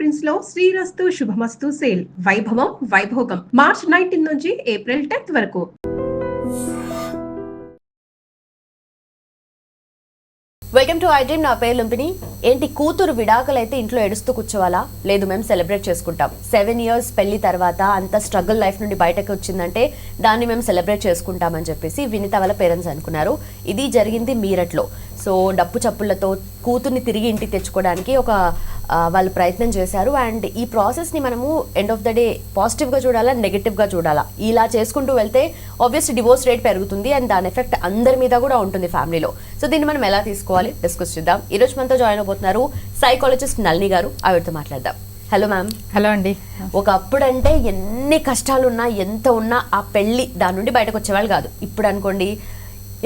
Prince లో శ్రీరస్తు శుభమస్తు sale వైభవం Vaibhogam March 19 నుంచి ఏప్రిల్ 10 వరకు. Welcome to I dream. నా పేరు లుంపిని. ఏంటి కూతురు విడాకులు అయితే ఇంట్లో ఏడుస్తూ కూర్చోవాలా? లేదు, మేము సెలబ్రేట్ చేసుకుంటాం. 7 years పెళ్లి తర్వాత అంత స్ట్రగుల్ లైఫ్ నుండి బయటకు వచ్చిందంటే దాన్ని మేము సెలబ్రేట్ చేసుకుంటామని చెప్పేసి వినిత వాళ్ళ పేరెంట్స్ అనుకున్నారు. ఇది జరిగింది మీరట్లో. సో డప్పు చప్పుళ్లతో కూతుర్ని తిరిగి ఇంటికి తెచ్చుకోవడానికి వాళ్ళు ప్రయత్నం చేశారు. అండ్ ఈ ప్రాసెస్ని మనము ఎండ్ ఆఫ్ ద డే పాజిటివ్గా చూడాలా, నెగిటివ్గా చూడాలా? ఇలా చేసుకుంటూ వెళ్తే ఆబ్వియస్లీ డివోర్స్ రేట్ పెరుగుతుంది అండ్ దాని ఎఫెక్ట్ అందరి మీద కూడా ఉంటుంది ఫ్యామిలీలో. సో దీన్ని మనం ఎలా తీసుకోవాలి డిస్కస్ చేద్దాం. ఈ రోజు మనతో జాయిన్ అవబోతున్నారు సైకాలజిస్ట్ నళిని గారు. ఆవిడతో మాట్లాడదాం. Hello ma'am. హలో అండి. ఒకప్పుడు అంటే ఎన్ని కష్టాలు ఉన్నా ఎంత ఉన్నా ఆ పెళ్ళి దాని నుండి బయటకు వచ్చేవాళ్ళు కాదు. ఇప్పుడు అనుకోండి,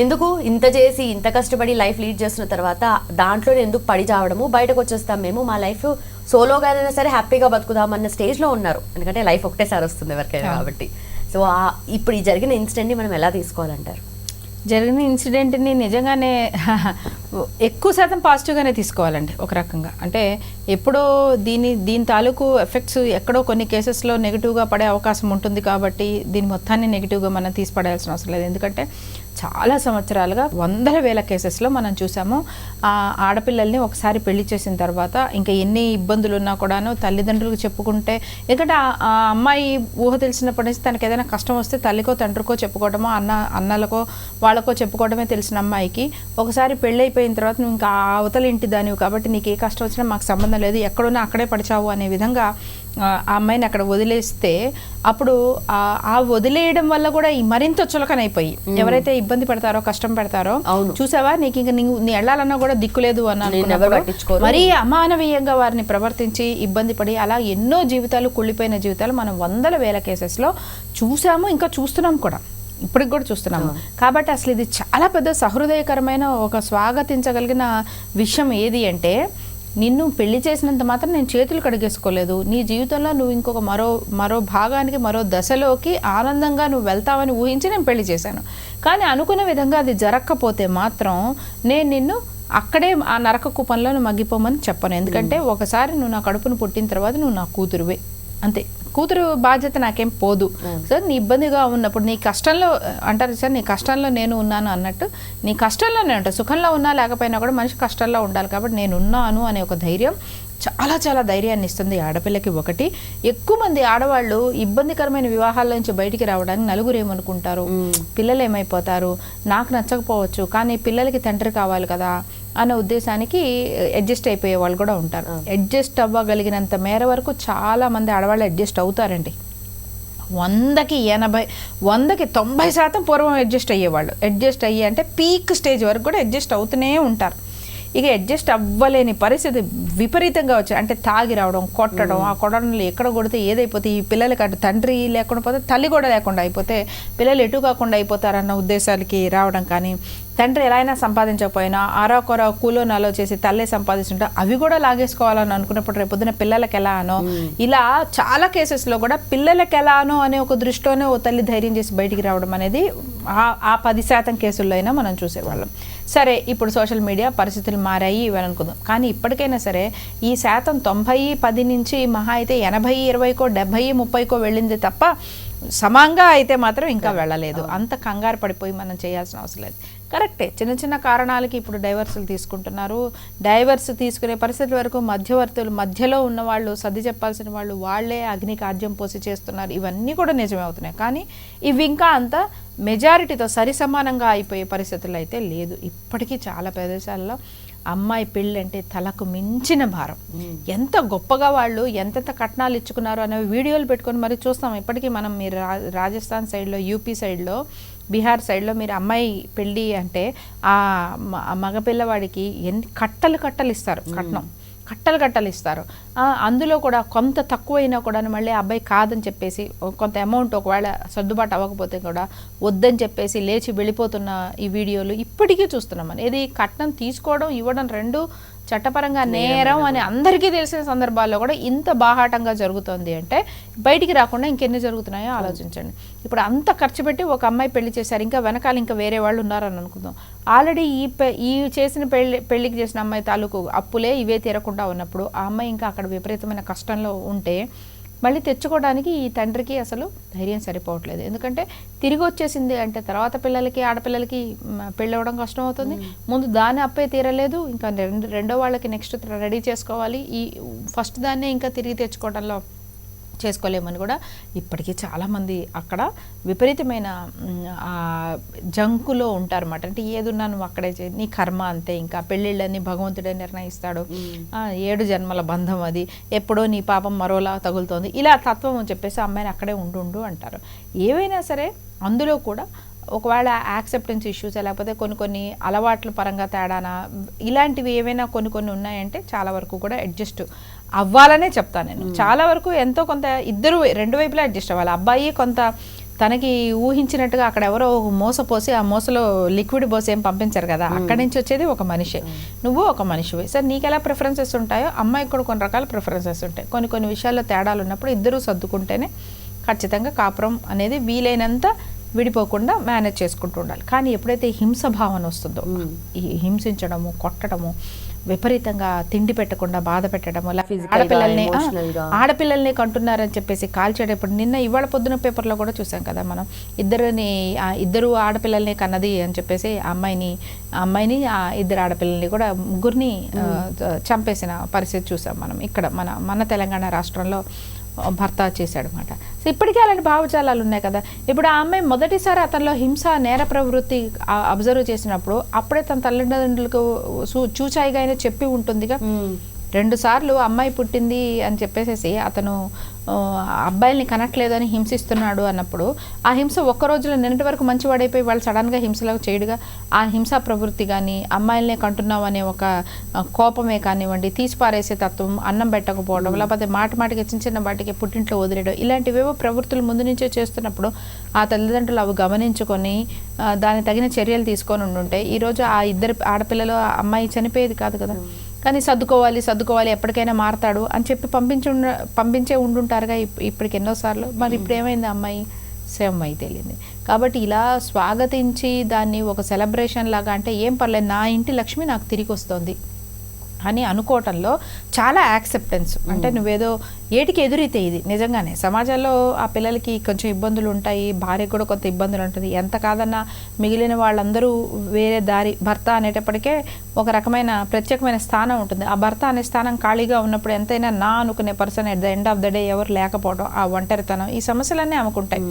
ఎందుకు ఇంత చేసి ఇంత కష్టపడి లైఫ్ లీడ్ చేస్తున్న తర్వాత దాంట్లోనే ఎందుకు పడి చావడము, బయటకు వచ్చేస్తాం మేము, మా లైఫ్ సోలోగానైనా సరే హ్యాపీగా బతుకుదాం అన్న స్టేజ్లో ఉన్నారు. ఎందుకంటే లైఫ్ ఒకటేసారి వస్తుంది ఎవరికైనా కాబట్టి. సో ఇప్పుడు ఈ జరిగిన ఇన్సిడెంట్ని మనం ఎలా తీసుకోవాలంటారు? జరిగిన ఇన్సిడెంట్ని నిజంగానే ఎక్కువ శాతం పాజిటివ్గానే తీసుకోవాలండి ఒక రకంగా. అంటే ఎప్పుడో దీని తాలూకు ఎఫెక్ట్స్ ఎక్కడో కొన్ని కేసెస్లో నెగిటివ్గా పడే అవకాశం ఉంటుంది కాబట్టి దీని మొత్తాన్ని నెగిటివ్గా మనం తీసి పడాల్సిన అవసరం లేదు. ఎందుకంటే చాలా సంవత్సరాలుగా 100,000 కేసెస్లో మనం చూసాము. ఆడపిల్లల్ని ఒకసారి పెళ్లి చేసిన తర్వాత ఇంకా ఎన్ని ఇబ్బందులు ఉన్నా కూడాను తల్లిదండ్రులకు చెప్పుకుంటే, ఎందుకంటే ఆ అమ్మాయి ఊహ తెలిసినప్పటి నుంచి తనకు ఏదైనా కష్టం వస్తే తల్లికో తండ్రికో చెప్పుకోవడమో అన్నలకో వాళ్ళకో చెప్పుకోవడమే తెలిసిన అమ్మాయికి ఒకసారి పెళ్ళి అయిపోయిన తర్వాత నువ్వు ఇంకా అవతల ఇంటి దానివి కాబట్టి నీకు ఏ కష్టం వచ్చినా మాకు సంబంధం లేదు, ఎక్కడున్నా అక్కడే పడిచావు అనే విధంగా ఆ అమ్మాయిని అక్కడ వదిలేస్తే అప్పుడు ఆ వదిలేయడం వల్ల కూడా మరింత చులకనైపోయి ఎవరైతే ఇబ్బంది పడతారో కష్టం పెడతారో, చూసావా నీకు ఇంకా నీ వెళ్ళాలన్నా కూడా దిక్కులేదు అన్నప్పుడు మరీ అమానవీయంగా వారిని ప్రవర్తించి ఇబ్బంది పడి అలా ఎన్నో జీవితాలు కుళ్ళిపోయిన జీవితాలు మనం 100,000 కేసెస్లో చూసాము, ఇంకా చూస్తున్నాం కూడా, ఇప్పటికి కూడా చూస్తున్నాము. కాబట్టి అసలు ఇది చాలా పెద్ద సహృదయకరమైన ఒక స్వాగతించగలిగిన విషయం ఏది అంటే, నిన్ను పెళ్లి చేసినంత మాత్రం నేను చేతులు కడిగేసుకోలేదు, నీ జీవితంలో నువ్వు ఇంకొక మరో భాగానికి మరో దశలోకి ఆనందంగా నువ్వు వెళ్తావని ఊహించి నేను పెళ్లి చేశాను. కానీ అనుకున్న విధంగా అది జరగకపోతే మాత్రం నేను నిన్ను అక్కడే ఆ నరక కూపంలో నువ్వు మగ్గిపోమని చెప్పను. ఎందుకంటే ఒకసారి నువ్వు నా కడుపును పుట్టిన తర్వాత నువ్వు నా కూతురువే, అంతే. కూతురు బాధ్యత నాకేం పోదు. సార్ నీ ఇబ్బందిగా ఉన్నప్పుడు నీ కష్టంలో అంటారు సార్, నీ కష్టంలో నేను ఉన్నాను అన్నట్టు నీ కష్టంలోనే ఉంటా. సుఖంలో ఉన్నా లేకపోయినా కూడా మనిషి కష్టంలో ఉండాలి కాబట్టి నేను ఉన్నాను అనే ఒక ధైర్యం చాలా చాలా ధైర్యాన్ని ఇస్తుంది ఆడపిల్లకి. ఒకటి, ఎక్కువ మంది ఆడవాళ్ళు ఇబ్బందికరమైన వివాహాల నుంచి బయటికి రావడానికి నలుగురు ఏమనుకుంటారు, పిల్లలు ఏమైపోతారు, నాకు నచ్చకపోవచ్చు కానీ పిల్లలకి తండ్రి కావాలి కదా అనే ఉద్దేశానికి అడ్జస్ట్ అయిపోయే వాళ్ళు కూడా ఉంటారు. అడ్జస్ట్ అవ్వగలిగినంత మేర వరకు చాలా మంది ఆడవాళ్ళు అడ్జస్ట్ అవుతారండి. 100కి 80, 100కి 90% పూర్వం అడ్జస్ట్ అయ్యేవాళ్ళు. అడ్జస్ట్ అయ్యి అంటే పీక్ స్టేజ్ వరకు కూడా అడ్జస్ట్ అవుతూనే ఉంటారు. ఇక అడ్జస్ట్ అవ్వలేని పరిస్థితి విపరీతంగా వచ్చాయి అంటే తాగి రావడం, కొట్టడం, ఆ కొట్టడంలో ఎక్కడ కొడితే ఏదైపోతే ఈ పిల్లలకి అటు తండ్రి లేకుండా పోతే తల్లి కూడా లేకుండా అయిపోతే పిల్లలు ఎటు కాకుండా అయిపోతారన్న ఉద్దేశాలకి రావడం. కానీ తండ్రి ఎలా అయినా సంపాదించకపోయినా ఆరోకొర కూలో నాలో చేసి తల్లే సంపాదిస్తుంటే అవి కూడా లాగేసుకోవాలని అనుకున్నప్పుడు రేపొద్దున పిల్లలకి ఎలా అనో, ఇలా చాలా కేసెస్లో కూడా పిల్లలకి ఎలా అనో అనే ఒక దృష్టిలోనే ఓ తల్లి ధైర్యం చేసి బయటికి రావడం అనేది ఆ 10% కేసుల్లో అయినా మనం చూసేవాళ్ళం. సరే, ఇప్పుడు సోషల్ మీడియా పరిస్థితులు మారాయి ఇవని అనుకుందాం. కానీ ఇప్పటికైనా సరే ఈ శాతం 90-10 నుంచి మహా అయితే 80-20కో 70-30కో వెళ్ళింది తప్ప సమంగా అయితే మాత్రం ఇంకా వెళ్ళలేదు. అంత కంగారు పడిపోయి మనం చేయాల్సిన అవసరం లేదు. కరెక్టే, చిన్న చిన్న కారణాలకి ఇప్పుడు డైవర్సులు తీసుకుంటున్నారు. డైవర్స్ తీసుకునే పరిస్థితి వరకు మధ్యవర్తులు, మధ్యలో ఉన్న వాళ్ళు, సర్ది చెప్పాల్సిన వాళ్ళు వాళ్ళే అగ్నికి ఆజ్యం పోసి చేస్తున్నారు. ఇవన్నీ కూడా నిజమే అవుతున్నాయి. కానీ ఇవి ఇంకా అంత మెజారిటీతో సరి సమానంగా అయిపోయే పరిస్థితులు అయితే లేదు. ఇప్పటికీ చాలా ప్రదేశాల్లో అమ్మాయి పెళ్ళి అంటే తలకు మించిన భారం. ఎంత గొప్పగా వాళ్ళు ఎంతెంత కట్నాలు ఇచ్చుకున్నారు అనే వీడియోలు పెట్టుకొని మరి చూస్తాం. ఇప్పటికీ మనం మీరు రాజస్థాన్ సైడ్లో, యూపీ సైడ్లో, బీహార్ సైడ్లో మీరు అమ్మాయి పెళ్ళి అంటే ఆ మగపిల్లవాడికి ఎన్ని కట్టలు ఇస్తారు, కట్టలు ఇస్తారు. అందులో కూడా కొంత తక్కువైనా కూడా మళ్ళీ అబ్బాయి కాదని చెప్పేసి కొంత అమౌంట్ ఒకవేళ సర్దుబాటు అవ్వకపోతే కూడా వద్దని చెప్పేసి లేచి వెళ్ళిపోతున్న ఈ వీడియోలు ఇప్పటికీ చూస్తున్నాం. ఇది కట్నం తీసుకోవడం ఇవ్వడం రెండు చట్టపరంగా నేరం అని అందరికీ తెలిసిన సందర్భాల్లో కూడా ఇంత బాహాటంగా జరుగుతుంది అంటే బయటికి రాకుండా ఇంకెన్ని జరుగుతున్నాయో ఆలోచించండి. ఇప్పుడు అంత ఖర్చు పెట్టి ఒక అమ్మాయి పెళ్లి చేశారు, ఇంకా వెనకాల ఇంకా వేరే వాళ్ళు ఉన్నారని అనుకుందాం. ఆల్రెడీ ఈ చేసిన పెళ్లికి చేసిన అమ్మాయి తాలూకు అప్పులే ఇవే తీరకుండా ఉన్నప్పుడు ఆ అమ్మాయి ఇంకా అక్కడ విపరీతమైన కష్టంలో ఉంటే మళ్ళీ తెచ్చుకోవడానికి ఈ తండ్రికి అసలు ధైర్యం సరిపోవట్లేదు. ఎందుకంటే తిరిగి వచ్చేసింది అంటే తర్వాత పిల్లలకి ఆడపిల్లలకి పెళ్ళి అవ్వడం కష్టం అవుతుంది. ముందు దాన్ని అప్పే తీరలేదు, ఇంకా రెండో వాళ్ళకి నెక్స్ట్ రెడీ చేసుకోవాలి. ఈ ఫస్ట్ దాన్నే ఇంకా తిరిగి తెచ్చుకోవడంలో చేసుకోలేమని కూడా ఇప్పటికీ చాలామంది అక్కడ విపరీతమైన జంకులో ఉంటారన్నమాట. అంటే ఏదున్నా నువ్వు అక్కడే నీ కర్మ అంతే, ఇంకా పెళ్ళిళ్ళని భగవంతుడే నిర్ణయిస్తాడు, 7 జన్మల బంధం అది, ఎప్పుడో నీ పాపం మరోలా తగులుతోంది, ఇలా తత్వం అని చెప్పేసి అమ్మాయిని అక్కడే ఉండు అంటారు. ఏవైనా సరే అందులో కూడా ఒకవేళ యాక్సెప్టెన్స్ ఇష్యూస్ లేకపోతే కొన్ని అలవాట్ల పరంగా తేడానా ఇలాంటివి ఏవైనా కొన్ని ఉన్నాయంటే చాలా వరకు కూడా అడ్జస్ట్ అవ్వాలనే చెప్తాను నేను. చాలా వరకు ఎంతో కొంత ఇద్దరు రెండు వైపులా అడ్జస్ట్ అవ్వాలి. అబ్బాయి కొంత తనకి ఊహించినట్టుగా అక్కడ ఎవరో మోసపోసి ఆ మోసలో లిక్విడ్ పోసి ఏం పంపించారు కదా, అక్కడి నుంచి వచ్చేది ఒక మనిషి, నువ్వు ఒక మనిషివి. సార్ నీకు ఎలా ప్రిఫరెన్సెస్ ఉంటాయో అమ్మాయికి కూడా కొన్ని రకాల ప్రిఫరెన్సెస్ ఉంటాయి. కొన్ని విషయాల్లో తేడాలు ఉన్నప్పుడు ఇద్దరూ సర్దుకుంటేనే ఖచ్చితంగా కాపురం అనేది వీలైనంత విడిపోకుండా మేనేజ్ చేసుకుంటూ ఉండాలి. కానీ ఎప్పుడైతే హింస భావన వస్తుందో, ఈ హింసించడము, కొట్టడము, విపరీతంగా తిండి పెట్టకుండా బాధ పెట్టడము, ఆడపిల్లల్ని కంటున్నారని చెప్పేసి కాల్చేటప్పుడు ఇవాళ పొద్దున పేపర్లో కూడా చూసాం కదా మనం, ఇద్దరు ఆడపిల్లల్ని కన్నది అని చెప్పేసి అమ్మాయిని ఇద్దరు ఆడపిల్లల్ని కూడా ముగ్గురిని చంపేసిన పరిస్థితి చూసాం మనం ఇక్కడ మన తెలంగాణ రాష్ట్రంలో భర్త చేశాడు అనమాట. సో ఇప్పటికీ అలాంటి భావజాలాలు ఉన్నాయి కదా. ఇప్పుడు ఆ అమ్మాయి మొదటిసారి అతనిలో హింస నేర ప్రవృత్తి అబ్జర్వ్ చేసినప్పుడు అప్పుడే తన తల్లిదండ్రులకు చూచాయిగా అయినా చెప్పి ఉంటుందిగా. 2 సార్లు అమ్మాయి పుట్టింది అని చెప్పేసి అతను అబ్బాయిల్ని కనట్లేదు అని హింసిస్తున్నాడు అన్నప్పుడు ఆ హింస ఒక్క రోజులో నిన్నటి వరకు మంచివాడైపోయి వాళ్ళు సడన్గా హింసలో చేయడుగా. ఆ హింసా ప్రవృత్తి కానీ అమ్మాయిలనే కంటున్నావు అనే ఒక కోపమే కానివ్వండి, తీసిపారేసే తత్వం, అన్నం పెట్టకపోవడం, లేకపోతే మాటికి చిన్న వాటికి పుట్టింట్లో వదిలేయడం, ఇలాంటివేవో ప్రవృత్తులు ముందు నుంచే చేస్తున్నప్పుడు ఆ తల్లిదండ్రులు అవి గమనించుకొని దానికి తగిన చర్యలు తీసుకొని ఉండుంటే ఈరోజు ఆ ఇద్దరు ఆడపిల్లలు అమ్మాయి చనిపోయేది కాదు కదా. కానీ సర్దుకోవాలి ఎప్పటికైనా మారతాడు అని చెప్పి పంపించే ఉండుంటారుగా ఇప్పటికి ఎన్నోసార్లు. మరి ఇప్పుడు ఏమైంది, అమ్మాయి సేమ్ అయి తెలియదు. కాబట్టి ఇలా స్వాగతించి దాన్ని ఒక సెలబ్రేషన్ లాగా, అంటే ఏం పర్లేదు నా ఇంటి లక్ష్మి నాకు తిరిగి వస్తుంది అని అనుకోవటంలో చాలా యాక్సెప్టెన్స్. అంటే నువ్వేదో ఏటికి ఎదురైతే ఇది నిజంగానే సమాజంలో ఆ పిల్లలకి కొంచెం ఇబ్బందులు ఉంటాయి, భార్యకు కూడా కొంత ఇబ్బందులు ఉంటుంది. ఎంత కాదన్నా మిగిలిన వాళ్ళందరూ వేరే దారి, భర్త అనేటప్పటికే ఒక రకమైన ప్రత్యేకమైన స్థానం ఉంటుంది. ఆ భర్త అనే స్థానం ఖాళీగా ఉన్నప్పుడు ఎంతైనా నా అనుకునే person at the end of the day ఎవరు లేకపోవడం, ఆ ఒంటరితనం, ఈ సమస్యలన్నీ ఆమెకుంటాయి.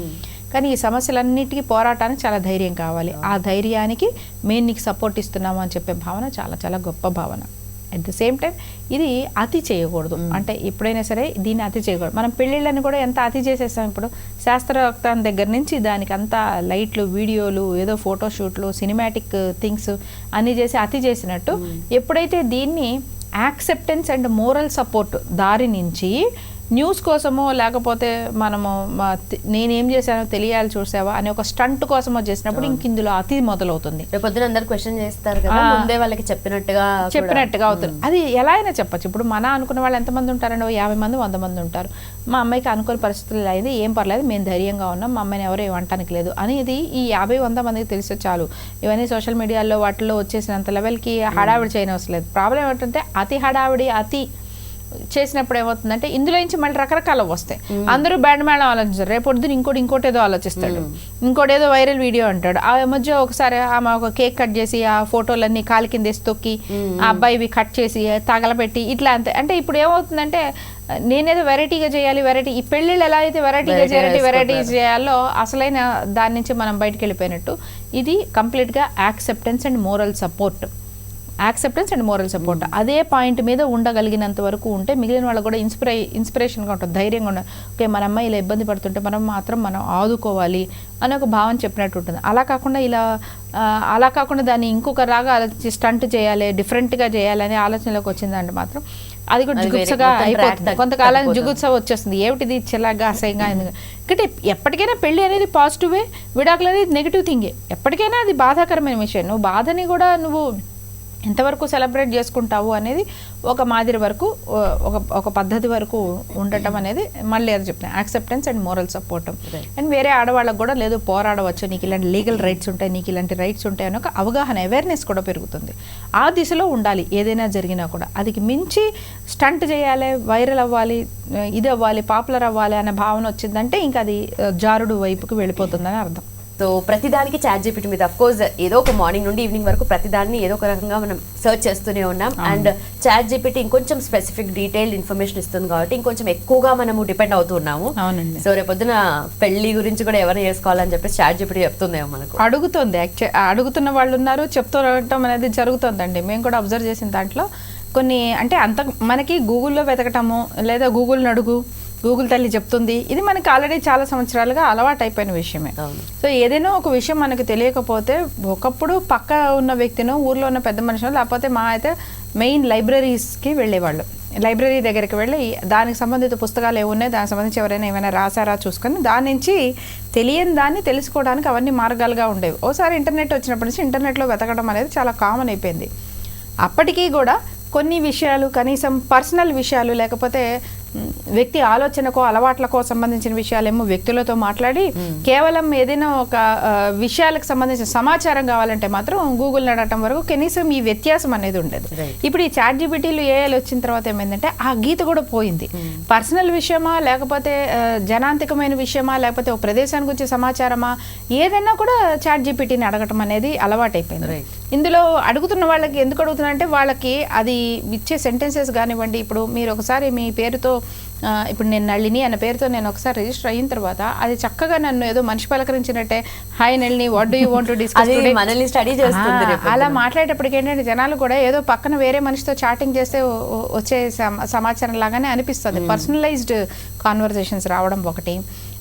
కానీ ఈ సమస్యలన్నిటికీ పోరాటానికి చాలా ధైర్యం కావాలి. ఆ ధైర్యానికి మేము నీకు సపోర్ట్ ఇస్తున్నాము అని చెప్పే భావన చాలా చాలా గొప్ప భావన. అట్ ద సేమ్ టైం ఇది అతి చేయకూడదు. అంటే ఎప్పుడైనా సరే దీన్ని అతి చేయకూడదు. మనం పెళ్ళిళ్ళని కూడా ఎంత అతి చేసేస్తాం. ఇప్పుడు శాస్త్రోక్తం దగ్గర నుంచి దానికి అంతా లైట్లు, వీడియోలు, ఏదో ఫోటోషూట్లు, సినిమాటిక్ థింగ్స్ అన్నీ చేసి అతి చేసినట్టు ఎప్పుడైతే దీన్ని యాక్సెప్టెన్స్ అండ్ మోరల్ సపోర్ట్ దారి నుంచి న్యూస్ కోసమో లేకపోతే మనము నేనేం చేశానో తెలియాలి చూసావా అనే ఒక స్టంట్ కోసమో చేసినప్పుడు ఇంక ఇందులో అతి మొదలవుతుంది. పొద్దున అందరు క్వశ్చన్ చేస్తారు కదా, ముందే వాళ్ళకి చెప్పినట్టుగా అవుతుంది. అది ఎలా అయినా చెప్పచ్చు. ఇప్పుడు మన అనుకున్న వాళ్ళు ఎంతమంది ఉంటారండి, 50 మంది 100 మంది ఉంటారు. మా అమ్మాయికి అనుకునే పరిస్థితులు అయింది, ఏం పర్లేదు, మేము ధైర్యంగా ఉన్నాం, మా అమ్మాయిని ఎవరు ఏమంటానికి లేదు అనేది ఈ 50-100 మందికి తెలిస్తే చాలు. ఇవన్నీ సోషల్ మీడియాలో వాటిల్లో వచ్చేసినంత లెవెల్కి హడావిడి చేయనవసరం లేదు. ప్రాబ్లం ఏంటంటే అతి హడావిడి అతి చేసినప్పుడు ఏమవుతుందంటే ఇందులో నుంచి మళ్ళీ రకరకాలు వస్తాయి. అందరూ బ్యాండ్ మేళం ఆలోచిస్తారు, రేపు పొద్దున ఇంకోటి ఏదో ఆలోచిస్తాడు, ఇంకోటి ఏదో వైరల్ వీడియో అంటాడు. ఆ మధ్య ఒకసారి ఆమె ఒక కేక్ కట్ చేసి ఆ ఫోటోలన్నీ కాలి కింద వేసి తొక్కి ఆ అబ్బాయివి కట్ చేసి తగలబెట్టి ఇట్లా అంతే. అంటే ఇప్పుడు ఏమవుతుందంటే నేనేదో వెరైటీగా చేయాలి, ఈ పెళ్ళిళ్ళు ఎలా అయితే వెరైటీ చేయాలో అసలైన దాని నుంచి మనం బయటకు వెళ్ళిపోయినట్టు. ఇది కంప్లీట్గా యాక్సెప్టెన్స్ అండ్ మోరల్ సపోర్ట్. అదే పాయింట్ మీద ఉండగలిగినంత వరకు ఉంటే మిగిలిన వాళ్ళకు కూడా ఇన్స్పిరేషన్గా ఉంటుంది, ధైర్యంగా ఉంటుంది. ఓకే, మన అమ్మాయి ఇలా ఇబ్బంది పడుతుంటే మనం ఆదుకోవాలి అని ఒక భావన చెప్పినట్టు ఉంటుంది. అలా కాకుండా దాన్ని ఇంకొక రాగా స్టంట్ చేయాలి, డిఫరెంట్గా చేయాలనే ఆలోచనలోకి వచ్చిందంటే మాత్రం అది కూడా జుగుప్సగా అయిపోతుంది. కొంతకాలం జుగుప్స వచ్చేస్తుంది, ఏమిటిది చిల్లగా అసహ్యంగా. ఎందుకంటే ఎప్పటికైనా పెళ్ళి అనేది పాజిటివే, విడాకులు అనేది నెగిటివ్ థింగే. ఎప్పటికైనా అది బాధాకరమైన విషయం. నువ్వు బాధని కూడా నువ్వు ఎంతవరకు సెలబ్రేట్ చేసుకుంటావు అనేది ఒక మాదిరి వరకు ఒక పద్ధతి వరకు ఉండటం అనేది మళ్ళీ అది చెప్తాను, acceptance and moral support. And వేరే ఆడవాళ్ళకు కూడా లేదు పోరాడవచ్చు, నీకు ఇలాంటి లీగల్ రైట్స్ ఉంటాయి, నీకు ఇలాంటి రైట్స్ ఉంటాయి అని ఒక అవగాహన, అవేర్నెస్ కూడా పెరుగుతుంది. ఆ దిశలో ఉండాలి ఏదైనా జరిగినా కూడా. అదికి మించి స్టంట్ చేయాలి, వైరల్ అవ్వాలి, ఇది అవ్వాలి, పాపులర్ అవ్వాలి అనే భావన వచ్చిందంటే ఇంకా అది జారుడు వైపుకి వెళ్ళిపోతుందని అర్థం. సో ప్రతిదానికి ChatGPT మీద అఫ్కోర్స్ ఏదో ఒక మార్నింగ్ నుండి ఈవినింగ్ వరకు ప్రతిదాన్ని ఏదో ఒక రకంగా మనం సర్చ్ చేస్తూనే ఉన్నాం. అండ్ ChatGPT ఇంకొంచెం స్పెసిఫిక్ డీటెయిల్డ్ ఇన్ఫర్మేషన్ ఇస్తుంది కాబట్టి ఇంకొంచెం ఎక్కువగా మనము డిపెండ్ అవుతున్నాము. అవునండి. సో రేపొద్దున పెళ్లి గురించి కూడా ఎవరైనా చేసుకోవాలని చెప్పేసి ChatGPT చెప్తుందేమో మనకు. అడుగుతుంది, అడుగుతున్న వాళ్ళు ఉన్నారు, చెప్తుండటం అనేది జరుగుతుందండి. మేము కూడా అబ్జర్వ్ చేసిన దాంట్లో కొన్ని అంటే అంత మనకి గూగుల్లో వెతకటము లేదా గూగుల్ని అడుగు, గూగుల్ తల్లి చెప్తుంది, ఇది మనకి ఆల్రెడీ చాలా సంవత్సరాలుగా అలవాటు అయిపోయిన విషయమే. సో ఏదైనా ఒక విషయం మనకు తెలియకపోతే ఒకప్పుడు పక్క ఉన్న వ్యక్తినో ఊర్లో ఉన్న పెద్ద మనిషినో లేకపోతే మా అయితే మెయిన్ లైబ్రరీస్కి వెళ్ళేవాళ్ళు. లైబ్రరీ దగ్గరికి వెళ్ళి దానికి సంబంధిత పుస్తకాలు ఏమున్నాయి, దానికి సంబంధించి ఎవరైనా ఏమైనా రాసారా చూసుకొని దాని నుంచి తెలియని దాన్ని తెలుసుకోవడానికి అవన్నీ మార్గాలుగా ఉండేవి. ఓసారి ఇంటర్నెట్ వచ్చినప్పటి నుంచి ఇంటర్నెట్లో వెతకడం అనేది చాలా కామన్ అయిపోయింది. అప్పటికీ కూడా కొన్ని విషయాలు కనీసం పర్సనల్ విషయాలు లేకపోతే వ్యక్తి ఆలోచనకో అలవాట్లకో సంబంధించిన విషయాలేమో వ్యక్తులతో మాట్లాడి కేవలం ఏదైనా ఒక విషయాలకు సంబంధించిన సమాచారం కావాలంటే మాత్రం గూగుల్ నడటం వరకు కనీసం ఈ వ్యత్యాసం అనేది ఉండేది. ఇప్పుడు ఈ ChatGPTలు ఏఐలు వచ్చిన తర్వాత ఏమైందంటే ఆ గీత కూడా పోయింది. పర్సనల్ విషయమా లేకపోతే జనాంతికమైన విషయమా లేకపోతే ఒక ప్రదేశానికి వచ్చే సమాచారమా ఏదైనా కూడా ChatGPTని అడగటం అనేది అలవాటైపోయింది. ఇందులో అడుగుతున్న వాళ్ళకి ఎందుకు అడుగుతున్నా అంటే వాళ్ళకి అది ఇచ్చే సెంటెన్సెస్ కానివ్వండి, ఇప్పుడు మీరు ఒకసారి మీ పేరుతో ఇప్పుడు నేను నళిని అనే పేరుతో నేను ఒకసారి రిజిస్టర్ అయిన తర్వాత అది చక్కగా నన్ను ఏదో మనిషి పలకరించినట్టే hi Nalini what do you want to discuss today మనల్ని స్టడీ చేస్తుంది. అలా మాట్లాడేటప్పటికి ఏంటంటే జనాలు కూడా ఏదో పక్కన వేరే మనిషితో చాటింగ్ చేస్తే వచ్చే సమాచారం లాగానే అనిపిస్తుంది. పర్సనలైజ్డ్ కాన్వర్జేషన్స్ రావడం ఒకటి.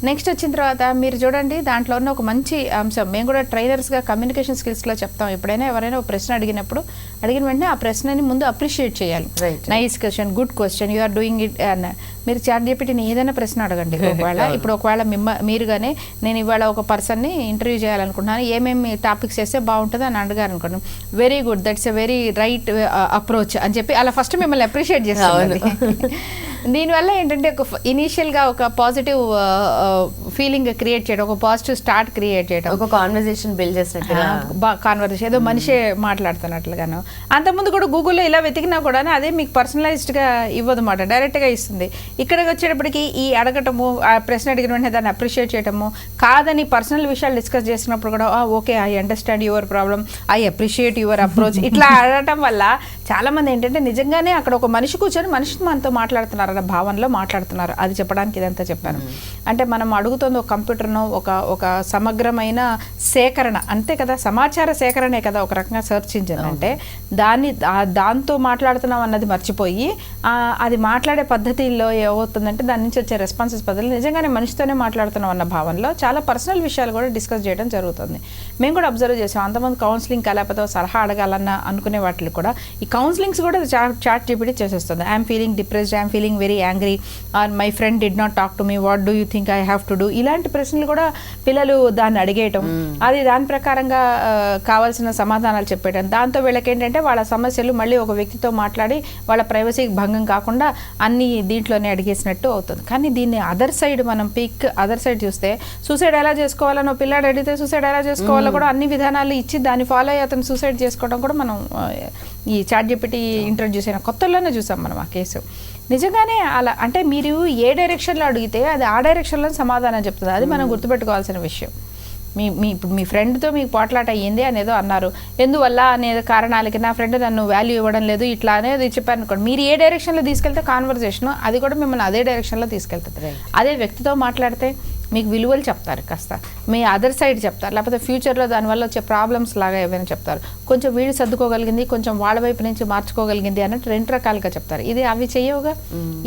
నెక్స్ట్ వచ్చిన తర్వాత మీరు చూడండి దాంట్లో ఉన్న ఒక మంచి అంశం, మేము కూడా ట్రైనర్స్గా కమ్యూనికేషన్ స్కిల్స్లో చెప్తాం. ఎప్పుడైనా ఎవరైనా ఒక ప్రశ్న అడిగిన వెంటనే ఆ ప్రశ్నని ముందు అప్రిషియేట్ చేయాలి. Nice question, good question, you are doing it అన్న. మీరు ChatGPTని ఏదైనా ప్రశ్న అడగండి. ఇప్పుడు ఒకవేళ మీరుగానే నేను ఇవాళ ఒక పర్సన్ని ఇంటర్వ్యూ చేయాలనుకుంటున్నాను, ఏమేమి టాపిక్స్ చేస్తే బాగుంటుంది అని అడగారు అనుకోండి, very good, that's a very right approach అని చెప్పి అలా ఫస్ట్ మిమ్మల్ని అప్రిషియేట్ చేస్తాను. దీనివల్ల ఏంటంటే ఒక ఇనీషియల్గా ఒక పాజిటివ్ ఫీలింగ్ క్రియేట్ చేయడం, ఒక పాజిటివ్ స్టార్ట్ క్రియేట్ చేయడం, ఒక కాన్వర్జేషన్ బిల్డ్ చేసినట్టుగా కాన్వర్జేషన్ ఏదో మనిషే మాట్లాడుతున్నట్లుగాను. అంతకుముందు కూడా గూగుల్లో ఇలా వెతికినా కూడా అదే మీకు పర్సనలైజ్డ్గా ఇవ్వదు మాట, డైరెక్ట్గా ఇస్తుంది. ఇక్కడికి వచ్చేటప్పటికి ఈ అడగటము, ఆ ప్రశ్న అడిగిన వెంటనే దాన్ని అప్రిషియేట్ చేయటము, కాదని పర్సనల్ విషయాలు డిస్కస్ చేసినప్పుడు కూడా okay I understand your problem, I appreciate your approach, ఇట్లా అడగటం వల్ల చాలామంది ఏంటంటే నిజంగానే అక్కడ ఒక మనిషి కూర్చొని మనిషి మనతో మాట్లాడుతున్నారు అన్న భావనలో మాట్లాడుతున్నారు. అది చెప్పడానికి ఇదంతా చెప్పాను. అంటే మనం అడుగుతుంది ఒక కంప్యూటర్ను ఒక సమగ్రమైన సేకరణ అంతే కదా, సమాచార సేకరణే కదా ఒక రకంగా సెర్చ్ ఇంజిన్ అంటే. దాంతో మాట్లాడుతున్నాం అన్నది మర్చిపోయి అది మాట్లాడే పద్ధతిలో ఏమవుతుందంటే దాని నుంచి వచ్చే రెస్పాన్సెస్ పద్ధతులు నిజంగానే మనిషితోనే మాట్లాడుతున్నాం అన్న భావనలో చాలా పర్సనల్ విషయాలు కూడా డిస్కస్ చేయడం జరుగుతుంది. మేము కూడా అబ్జర్వ్ చేసాం. అంతమంది కౌన్సిలింగ్ లేకపోతే సలహా అడగాలన్న అనుకునే వాటికి కూడా ఈ కౌన్సిలింగ్స్ కూడా ChatGPT చేసేస్తుంది. I'm feeling depressed, I'm feeling very angry, or my friend did not talk to me, what do you think I have to do, ఇలాంటి ప్రశ్నలు కూడా పిల్లలు దాన్ని అడిగేయటం, అది దాని ప్రకారంగా కావాల్సిన సమాధానాలు చెప్పేయడం. దాంతో వీళ్ళకి ఏంటంటే వాళ్ళ సమస్యలు మళ్ళీ ఒక వ్యక్తితో మాట్లాడి వాళ్ళ ప్రైవసీకి భంగం కాకుండా అన్ని దీంట్లోనే అడిగేసినట్టు అవుతుంది. కానీ దీన్ని అదర్ సైడ్ మనం అదర్ సైడ్ చూస్తే సూసైడ్ ఎలా చేసుకోవాలనో పిల్లాడు అడిగితే సూసైడ్ ఎలా చేసుకోవాలో కూడా అన్ని విధానాలు ఇచ్చి దాన్ని ఫాలో అయ్యి అతను సూసైడ్ చేసుకోవడం కూడా మనం ఈ ChatGPT ఇంట్రొడ్యూస్ అయిన కొత్తలోనే చూసాం మనం ఆ కేసు. నిజంగానే అలా అంటే మీరు ఏ డైరెక్షన్లో అడిగితే అది ఆ డైరెక్షన్లో సమాధానం చెప్తుంది. అది మనం గుర్తుపెట్టుకోవాల్సిన విషయం. ఇప్పుడు మీ ఫ్రెండ్తో మీకు పోట్లాట అయ్యింది అనేదో అన్నారు, ఎందువల్ల అనేది కారణాలకి నా ఫ్రెండ్ నన్ను వాల్యూ ఇవ్వడం లేదు ఇట్లా అనేది చెప్పారు అనుకోండి, మీరు ఏ డైరెక్షన్లో తీసుకెళ్తే కాన్వర్జేషన్ అది కూడా మిమ్మల్ని అదే డైరెక్షన్లో తీసుకెళ్తుంది. అదే వ్యక్తితో మాట్లాడితే మీకు విలువలు చెప్తారు, కాస్త మీ అదర్ సైడ్ చెప్తారు, లేకపోతే ఫ్యూచర్లో దానివల్ల వచ్చే ప్రాబ్లమ్స్ లాగా ఏమైనా చెప్తారు, కొంచెం వీడు సర్దుకోగలిగింది కొంచెం వాళ్ళ వైపు నుంచి మార్చుకోగలిగింది అన్నట్టు రెండు రకాలుగా చెప్తారు. ఇది అవి చేయవుగా.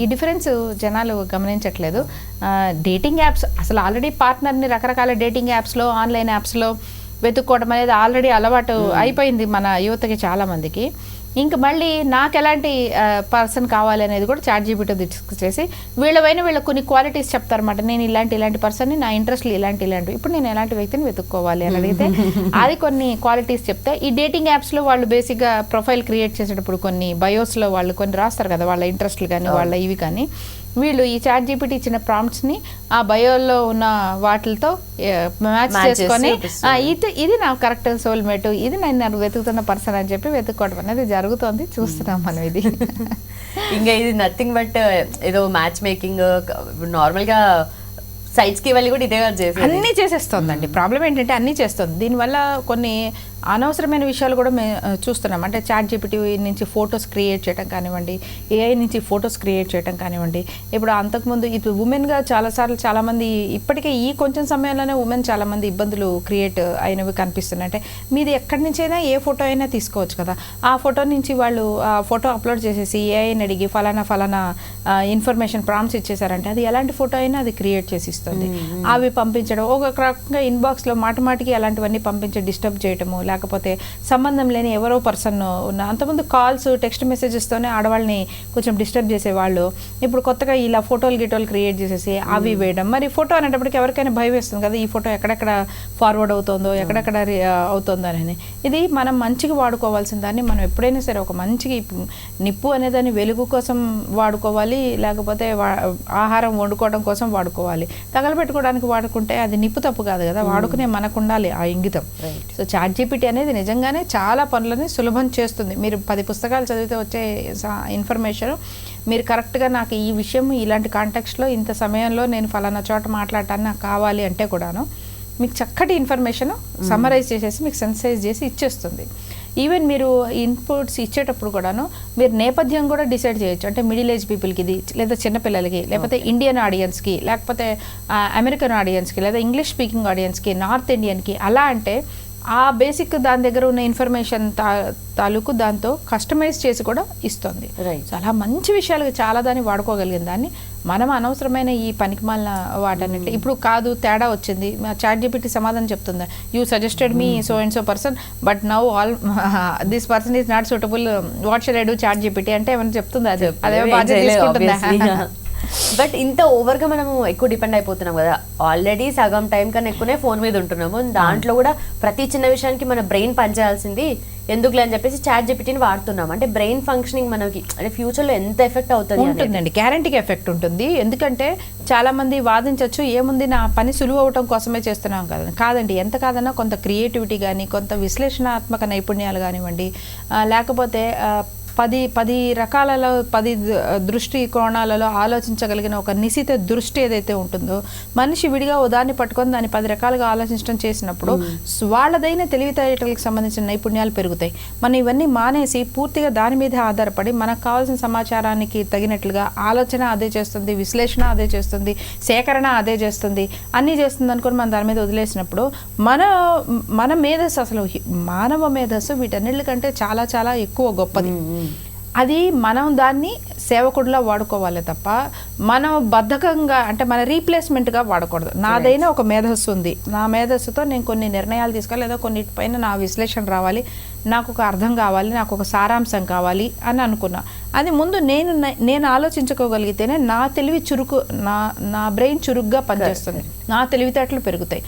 ఈ డిఫరెన్స్ జనాలు గమనించట్లేదు. డేటింగ్ యాప్స్ అసలు ఆల్రెడీ పార్ట్నర్ని రకరకాల డేటింగ్ యాప్స్లో ఆన్లైన్ యాప్స్లో వెతుక్కోవడం అనేది ఆల్రెడీ అలవాటు అయిపోయింది మన యువతకి చాలామందికి. ఇంకా మళ్ళీ నాకు ఎలాంటి పర్సన్ కావాలి అనేది కూడా ChatGPT డిస్కస్ చేసి వీళ్ళ కొన్ని క్వాలిటీస్ చెప్తారన్నమాట. నేను ఇలాంటి పర్సన్ని, నా ఇంట్రెస్ట్లు ఇలాంటివి, ఇప్పుడు నేను ఎలాంటి వ్యక్తిని వెతుక్కోవాలి అని అడిగితే అది కొన్ని క్వాలిటీస్ చెప్తే, ఈ డేటింగ్ యాప్స్లో వాళ్ళు బేసిక్గా ప్రొఫైల్ క్రియేట్ చేసేటప్పుడు కొన్ని బయోస్లో వాళ్ళు కొన్ని రాస్తారు కదా వాళ్ళ ఇంట్రెస్ట్లు కానీ వాళ్ళ ఇవి కానీ, వీళ్ళు ఈ ChatGPT ఇచ్చిన ప్రాంప్ట్స్ని ఆ బయోలో ఉన్న వాటితో మ్యాచ్ చేసుకొని ఇది నా కరెక్ట్ సోల్మేట్, ఇది నేను వెతుకుతున్న పర్సన్ అని చెప్పి వెతుక్కోవడం అనేది జరుగుతుంది. చూస్తున్నాం మనం ఇది. ఇంకా ఇది నథింగ్ బట్ ఏదో మ్యాచ్ మేకింగ్ నార్మల్గా సైట్స్కి వెళ్ళి కూడా ఇదే అన్నీ చేసేస్తుందండి. ప్రాబ్లం ఏంటంటే అన్నీ చేస్తుంది. దీనివల్ల కొన్ని అనవసరమైన విషయాలు కూడా మేము చూస్తున్నాం. అంటే ChatGPT నుంచి ఫొటోస్ క్రియేట్ చేయడం కానివ్వండి, AI నుంచి ఫొటోస్ క్రియేట్ చేయడం కానివ్వండి. ఇప్పుడు అంతకుముందు ఇప్పుడు ఉమెన్గా చాలామంది ఇప్పటికే ఈ కొంచెం సమయంలోనే ఉమెన్ చాలామంది ఇబ్బందులు క్రియేట్ అయినవి కనిపిస్తున్నాయి. అంటే మీది ఎక్కడి నుంచైనా ఏ ఫోటో అయినా తీసుకోవచ్చు కదా, ఆ ఫోటో నుంచి వాళ్ళు ఆ ఫోటో అప్లోడ్ చేసేసి AIని అడిగి ఫలానా ఇన్ఫర్మేషన్ ప్రాంప్ట్స్ ఇచ్చేసారంటే అది ఎలాంటి ఫోటో అయినా అది క్రియేట్ చేసి ఇస్తుంది. అవి పంపించడం, ఒక రకంగా ఇన్బాక్స్లో మాటిమాటికి అలాంటివన్నీ పంపించి డిస్టర్బ్ చేయటము, లేకపోతే సంబంధం లేని ఎవరో పర్సన్ ఉన్న అంతకుముందు కాల్స్ టెక్స్ట్ మెసేజెస్తోనే ఆడవాళ్ళని కొంచెం డిస్టర్బ్ చేసేవాళ్ళు. ఇప్పుడు కొత్తగా ఇలా ఫోటోలు క్రియేట్ చేసేసి అవి వేయడం. మరి ఫోటో అనేటప్పటికి ఎవరికైనా భయం వేస్తుంది కదా, ఈ ఫోటో ఎక్కడెక్కడ ఫార్వర్డ్ అవుతుందో, ఎక్కడెక్కడ అవుతుందో అని. ఇది మనం మంచిగా వాడుకోవాల్సిన దాన్ని మనం ఎప్పుడైనా సరే ఒక మంచిగా నిప్పు అనేదాన్ని వెలుగు కోసం వాడుకోవాలి, లేకపోతే ఆహారం వండుకోవడం కోసం వాడుకోవాలి. తగలబెట్టుకోవడానికి వాడుకుంటే అది నిప్పు తప్పు కాదు కదా, వాడుకునే మనకు ఉండాలి ఆ ఇంగితం. సో ChatGPT అనేది నిజంగానే చాలా పనులని సులభం చేస్తుంది. మీరు 10 పుస్తకాలు చదివితే వచ్చే ఇన్ఫర్మేషన్ మీరు కరెక్ట్గా నాకు ఈ విషయం ఇలాంటి కాంటెక్స్ట్లో ఇంత సమయంలో నేను ఫలానా చోట మాట్లాడటానికి నాకు కావాలి అంటే కూడాను మీకు చక్కటి ఇన్ఫర్మేషన్ సమ్మరైజ్ చేసేసి మీకు సెన్సైజ్ చేసి ఇచ్చేస్తుంది. ఈవెన్ మీరు ఇన్పుట్స్ ఇచ్చేటప్పుడు కూడాను మీరు నేపథ్యం కూడా డిసైడ్ చేయొచ్చు. అంటే మిడిల్ ఏజ్ పీపుల్కి ఇది, లేదా చిన్నపిల్లలకి, లేకపోతే ఇండియన్ ఆడియన్స్కి, లేకపోతే అమెరికన్ ఆడియన్స్కి, లేదా ఇంగ్లీష్ స్పీకింగ్ ఆడియన్స్కి, నార్త్ ఇండియన్కి, అలా అంటే ఆ బేసిక్ దాని దగ్గర ఉన్న ఇన్ఫర్మేషన్ తాలూకు దాంతో కస్టమైజ్ చేసి కూడా ఇస్తుంది. చాలా మంచి విషయాలు చాలా దాన్ని వాడుకోగలిగిన దాన్ని మనం అనవసరమైన ఈ పనికిమాలిన వాటన్నిటి ఇప్పుడు కాదు తేడా వచ్చింది. ChatGPT సమాధానం చెప్తుంది, you suggested me so and so person but now all this person is not suitable, what should I do ChatGPT అంటే ఏమైనా చెప్తుంది, అదే బాధ్యత తీసుకుంటుందా? బట్ ఇంత ఓవర్గా మనము ఎక్కువ డిపెండ్ అయిపోతున్నాం కదా, ఆల్రెడీ సగం టైం కన్నా ఎక్కువనే ఫోన్ మీద ఉంటున్నాము. దాంట్లో కూడా ప్రతి చిన్న విషయానికి మన బ్రెయిన్ పనిచేయాల్సింది ఎందుకులే అని చెప్పేసి ChatGPTని వాడుతున్నాం. అంటే బ్రెయిన్ ఫంక్షనింగ్ మనకి అంటే ఫ్యూచర్లో ఎంత ఎఫెక్ట్ అవుతుంది ఉంటుందండి, గ్యారంటీగా ఎఫెక్ట్ ఉంటుంది. ఎందుకంటే చాలామంది వాదించవచ్చు ఏముంది నా పని సులువు అవటం కోసమే చేస్తున్నాం కదా, కాదండి. ఎంత కాదన్నా కొంత క్రియేటివిటీ కానీ, కొంత విశ్లేషణాత్మక నైపుణ్యాలు కానివ్వండి, లేకపోతే 10 రకాలలో 10 దృష్టి కోణాలలో ఆలోచించగలిగిన ఒక నిశిత దృష్టి ఏదైతే ఉంటుందో, మనిషి విడిగా ఉదాన్ని పట్టుకొని దాన్ని 10 రకాలుగా ఆలోచించడం చేసినప్పుడు వాళ్ళదైన తెలివితేటలకు సంబంధించిన నైపుణ్యాలు పెరుగుతాయి. మనం ఇవన్నీ మానేసి పూర్తిగా దాని మీద ఆధారపడి మనకు కావాల్సిన సమాచారానికి తగినట్లుగా ఆలోచన అదే చేస్తుంది, విశ్లేషణ అదే చేస్తుంది, సేకరణ అదే చేస్తుంది, అన్నీ చేస్తుంది అనుకొని మనం దాని మీద వదిలేసినప్పుడు మన మేధస్సు, అసలు మానవ మేధస్సు వీటన్నిటికంటే చాలా చాలా ఎక్కువ గొప్పది. అది మనం దాన్ని సేవకుడిలా వాడుకోవాలి తప్ప మనం బద్ధకంగా అంటే మన రీప్లేస్మెంట్గా వాడకూడదు. నాదైనా ఒక మేధస్సు ఉంది, నా మేధస్సుతో నేను కొన్ని నిర్ణయాలు తీసుకోవాలి, లేదా కొన్నిటిపైన నా విశ్లేషణ రావాలి, నాకు ఒక అర్థం కావాలి, నాకు ఒక సారాంశం కావాలి అని అనుకున్నా. అది ముందు నేను ఆలోచించుకోగలిగితేనే నా తెలివి చురుకు, నా బ్రెయిన్ చురుగ్గా పనిచేస్తుంది, నా తెలివితేటలు పెరుగుతాయి.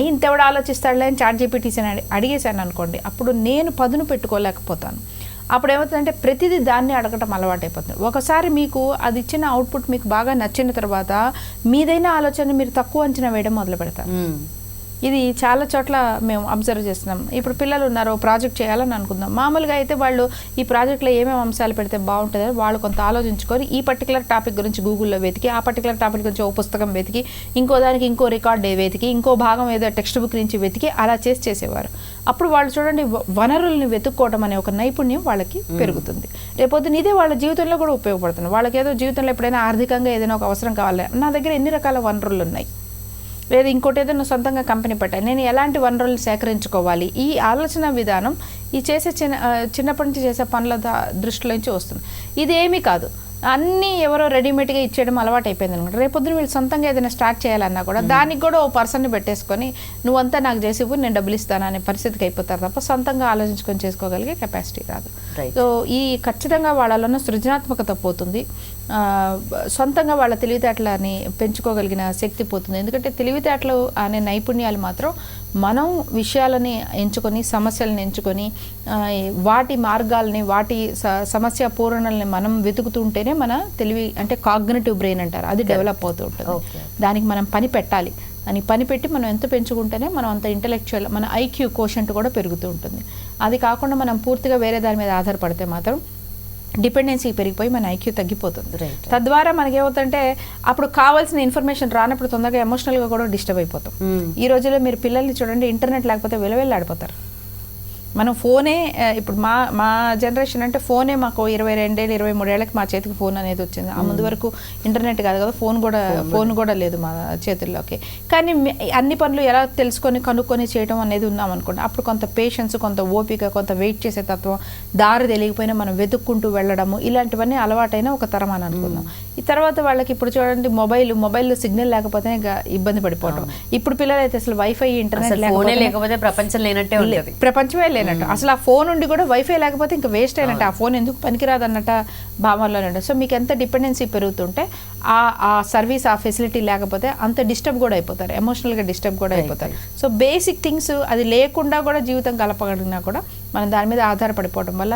ఇంతెవడ ఆలోచిస్తాడులే అని ChatGPTని అడిగేశాను అనుకోండి, అప్పుడు నేను పదును పెట్టుకోలేకపోతాను. అప్పుడు ఏమవుతుందంటే ప్రతిదీ దాన్ని అడగటం అలవాటైపోతుంది. ఒకసారి మీకు అది ఇచ్చిన అవుట్పుట్ మీకు బాగా నచ్చిన తర్వాత మీదైన ఆలోచన మీరు తక్కువ అంచనా వేయడం మొదలు పెడతారు. ఇది చాలా చోట్ల మేము అబ్జర్వ్ చేస్తున్నాం. ఇప్పుడు పిల్లలు ఉన్నారు, ప్రాజెక్ట్ చేయాలని అనుకుందాం. మామూలుగా అయితే వాళ్ళు ఈ ప్రాజెక్ట్లో ఏమేమి అంశాలు పెడితే బాగుంటుందని వాళ్ళు కొంత ఆలోచించుకొని ఈ పర్టికులర్ టాపిక్ గురించి గూగుల్లో వెతికి, ఆ పర్టికులర్ టాపిక్ గురించి ఓ పుస్తకం వెతికి, ఇంకో దానికి ఇంకో రికార్డ్ వెతికి, ఇంకో భాగం ఏదో టెక్స్ట్ బుక్ నుంచి వెతికి అలా చేసేవారు. అప్పుడు వాళ్ళు చూడండి వనరుల్ని వెతుక్కోవడం అనే ఒక నైపుణ్యం వాళ్ళకి పెరుగుతుంది. రేపొద్దున ఇదే వాళ్ళ జీవితంలో కూడా ఉపయోగపడుతుంది. వాళ్ళకి ఏదో జీవితంలో ఎప్పుడైనా ఆర్థికంగా ఏదైనా ఒక అవసరం కావాలి, నా దగ్గర ఎన్ని రకాల వనరులు ఉన్నాయి, లేదా ఇంకోటి ఏదైనా సొంతంగా కంపెనీ పెట్టాలి, నేను ఎలాంటి వనరులు సేకరించుకోవాలి, ఈ ఆలోచన విధానం ఈ చేసే చిన్నప్పటి నుంచి చేసే పనుల దృష్టిలో నుంచి వస్తుంది. ఇది ఏమీ కాదు, అన్నీ ఎవరో రెడీమేడ్గా ఇచ్చేయడం అలవాటు అయిపోయింది అనమాట. రేపొద్దున వీళ్ళు సొంతంగా ఏదైనా స్టార్ట్ చేయాలన్నా కూడా దానికి కూడా ఓ పర్సన్ని పెట్టేసుకొని నువ్వంతా నాకు చేసి ఇవ్వు, నేను డబ్బులు ఇస్తాను అనే పరిస్థితికి అయిపోతారు తప్ప సొంతంగా ఆలోచించుకొని చేసుకోగలిగే కెపాసిటీ రాదు. సో ఈ ఖచ్చితంగా వాళ్ళలోనూ సృజనాత్మకత పోతుంది, సొంతంగా వాళ్ళ తెలివితేటలని పెంచుకోగలిగిన శక్తి పోతుంది. ఎందుకంటే తెలివితేటలు అనే నైపుణ్యాలు మాత్రం మనం విషయాలని ఎంచుకొని, సమస్యలను ఎంచుకొని, వాటి మార్గాల్ని, వాటి సమస్య పూరణల్ని మనం వెతుకుతుంటేనే మన తెలివి, అంటే కాగ్నిటివ్ బ్రెయిన్ అంటారు, అది డెవలప్ అవుతూ ఉంటుంది. దానికి మనం పని పెట్టాలి. అని పని పెట్టి మనం ఎంత పెంచుకుంటేనే మనం అంత ఇంటలెక్చువల్, మన ఐక్యూ కోషంట్ కూడా పెరుగుతూ ఉంటుంది. అది కాకుండా మనం పూర్తిగా వేరే దాని మీద ఆధారపడితే మాత్రం డిపెండెన్సీ పెరిగిపోయి మన ఐక్యూ తగ్గిపోతుంది. తద్వారా మనకేమవుతుందంటే అప్పుడు కావాల్సిన ఇన్ఫర్మేషన్ రానప్పుడు తొందరగా ఎమోషనల్గా కూడా డిస్టర్బ్ అయిపోతాం. ఈ రోజుల్లో మీరు పిల్లల్ని చూడండి, ఇంటర్నెట్ లేకపోతే విలవిల్లాడిపోతారు. మనం ఫోనే ఇప్పుడు మా జనరేషన్ అంటే ఫోనే మాకు 22 ఏళ్ళు 23 ఏళ్ళకి మా చేతికి ఫోన్ అనేది వచ్చింది. ఆ ముందు వరకు ఇంటర్నెట్ కాదు కదా, ఫోన్ కూడా లేదు మా చేతుల్లోకి. కానీ అన్ని పనులు ఎలా తెలుసుకొని కనుక్కొని చేయడం అనేది ఉన్నాం అనుకోండి. అప్పుడు కొంత పేషెన్స్, కొంత ఓపిక, కొంత వెయిట్ చేసే తత్వం, దారి తెలియకపోయినా మనం వెతుక్కుంటూ వెళ్ళడము, ఇలాంటివన్నీ అలవాటైన ఒక తరం అని అనుకుందాం. ఈ తర్వాత వాళ్ళకి ఇప్పుడు చూడండి మొబైల్ సిగ్నల్ లేకపోతే ఇబ్బంది పడిపోవడం. ఇప్పుడు పిల్లలు అయితే అసలు వైఫై, ఇంటర్నెట్ లేకపోతే ప్రపంచం లేనట్టే ఉంటుంది, ప్రపంచమే లేనట్టు. అసలు ఆ ఫోన్ ఉండి కూడా వైఫై లేకపోతే ఇంకా వేస్ట్ అయినట్టు, ఆ ఫోన్ ఎందుకు పనికిరాదు అన్నట్టు భావనలో. సో మీకు ఎంత డిపెండెన్సీ పెరుగుతుంటే ఆ సర్వీస్, ఆ ఫెసిలిటీ లేకపోతే అంత డిస్టర్బ్ కూడా అయిపోతారు, ఎమోషనల్గా డిస్టర్బ్ కూడా అయిపోతారు. సో బేసిక్ థింగ్స్ అది లేకుండా కూడా జీవితం గలపగలిగినా కూడా మనం దాని మీద ఆధారపడిపోవడం వల్ల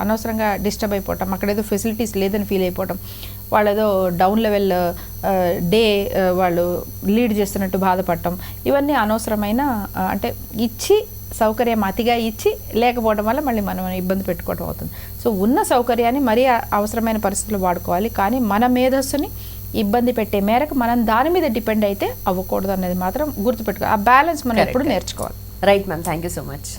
అనవసరంగా డిస్టర్బ్ అయిపోవటం, అక్కడ ఏదో ఫెసిలిటీస్ లేదని ఫీల్ అయిపోవటం, వాళ్ళు ఏదో డౌన్ లెవెల్ డే వాళ్ళు లీడ్ చేస్తున్నట్టు బాధపడటం, ఇవన్నీ అనవసరమైన, అంటే ఇచ్చి సౌకర్యం అతిగా ఇచ్చి లేకపోవడం వల్ల మళ్ళీ మనం ఇబ్బంది పెట్టుకోవడం అవుతుంది. సో ఉన్న సౌకర్యాన్ని మరీ అవసరమైన పరిస్థితుల్లో వాడుకోవాలి, కానీ మన మేధస్సుని ఇబ్బంది పెట్టే మేరకు మనం దాని మీద డిపెండ్ అయితే అవ్వకూడదు అనేది మాత్రం గుర్తుపెట్టుకోవాలి. ఆ బ్యాలెన్స్ మనం ఎప్పుడు నేర్చుకోవాలి. Right ma'am, thank you so much.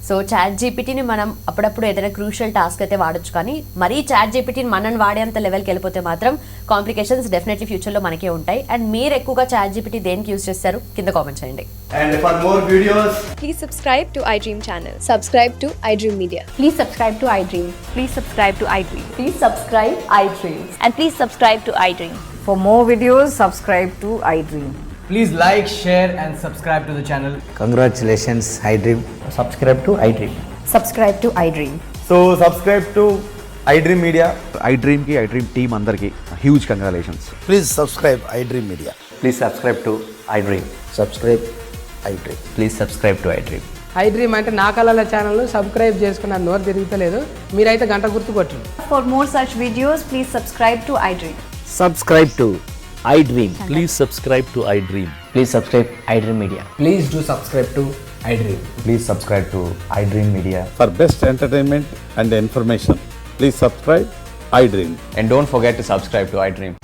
So chat జీపీటీని మనం అప్పుడప్పుడు ఏదైనా క్రూషియల్ టాస్క్ అయితే వాడచ్చు, కానీ మరీ చాట్ జీపీటీని మనం వాడేంత లెవెల్కి వెళ్ళిపోతే మాత్రం కాంప్లికేషన్స్ డెఫినెట్లీ ఫ్యూచర్లో మనకే ఉంటాయి. అండ్ మీరు ఎక్కువగా చాట్ జీపీటీ దేనికి యూజ్ చేస్తారు కింద కామెంట్ చేయండి. And for more videos, please subscribe to iDream channel. Subscribe to iDream Media. Please subscribe to iDream. Please subscribe to iDream. Please subscribe iDream. And please subscribe to iDream. For more videos, subscribe to iDream. please like, share and subscribe to the channel. Congratulations, iDream. Subscribe to iDream. Subscribe to iDream. So subscribe to iDream Media. iDream ki iDream team andarki huge congratulations. Please subscribe iDream Media. Please subscribe to iDream. Subscribe iDream. Please subscribe to iDream. iDream అంటే నా కళల channel subscribe చేసుకున్న నోరు తిరుగుతలేదు, మీరైతే గంట గుర్తు కొట్టండి. For more such videos, please subscribe to iDream. Subscribe to iDream. Please subscribe to iDream. Please subscribe iDream Media. Please do subscribe to iDream. Please subscribe to iDream Media. For best entertainment and information, please subscribe iDream. And don't forget to subscribe to iDream.